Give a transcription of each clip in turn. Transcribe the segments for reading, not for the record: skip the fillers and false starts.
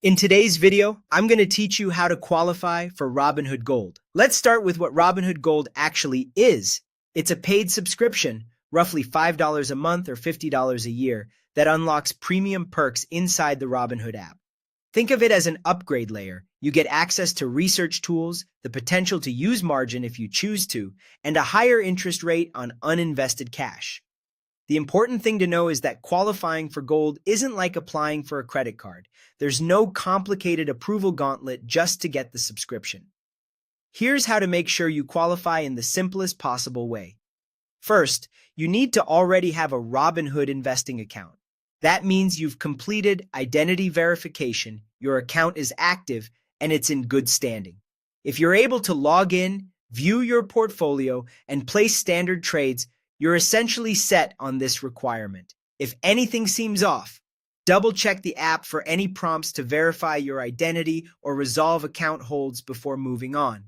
In today's video, I'm going to teach you how to qualify for Robinhood Gold. Let's start with what Robinhood Gold actually is. It's a paid subscription, roughly $5 a month or $50 a year, that unlocks premium perks inside the Robinhood app. Think of it as an upgrade layer. You get access to research tools, the potential to use margin if you choose to, and a higher interest rate on uninvested cash. The important thing to know is that qualifying for gold isn't like applying for a credit card. There's no complicated approval gauntlet just to get the subscription. Here's how to make sure you qualify in the simplest possible way. First, you need to already have a Robinhood investing account. That means you've completed identity verification, your account is active, and it's in good standing. If you're able to log in, view your portfolio, and place standard trades, you're essentially set on this requirement. If anything seems off, double-check the app for any prompts to verify your identity or resolve account holds before moving on.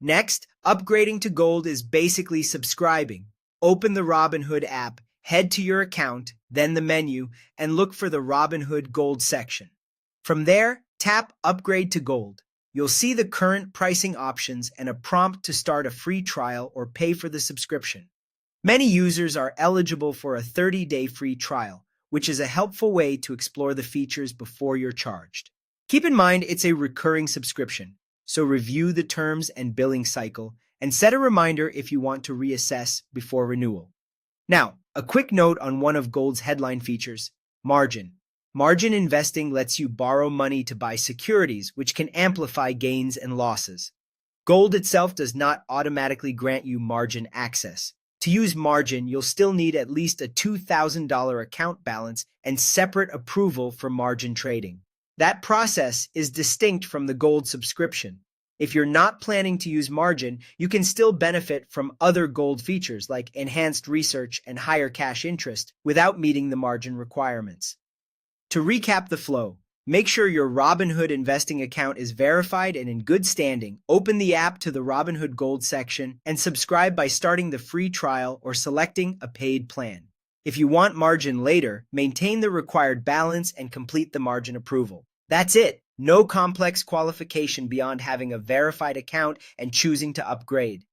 Next, upgrading to gold is basically subscribing. Open the Robinhood app, head to your account, then the menu, and look for the Robinhood Gold section. From there, tap Upgrade to Gold. You'll see the current pricing options and a prompt to start a free trial or pay for the subscription. Many users are eligible for a 30-day free trial, which is a helpful way to explore the features before you're charged. Keep in mind it's a recurring subscription, so review the terms and billing cycle and set a reminder if you want to reassess before renewal. Now, a quick note on one of Gold's headline features, margin. Margin investing lets you borrow money to buy securities, which can amplify gains and losses. Gold itself does not automatically grant you margin access. To use margin, you'll still need at least a $2,000 account balance and separate approval for margin trading. That process is distinct from the Gold subscription. If you're not planning to use margin, you can still benefit from other Gold features like enhanced research and higher cash interest without meeting the margin requirements. To recap the flow, make sure your Robinhood investing account is verified and in good standing. Open the app to the Robinhood Gold section and subscribe by starting the free trial or selecting a paid plan. If you want margin later, maintain the required balance and complete the margin approval. That's it. No complex qualification beyond having a verified account and choosing to upgrade.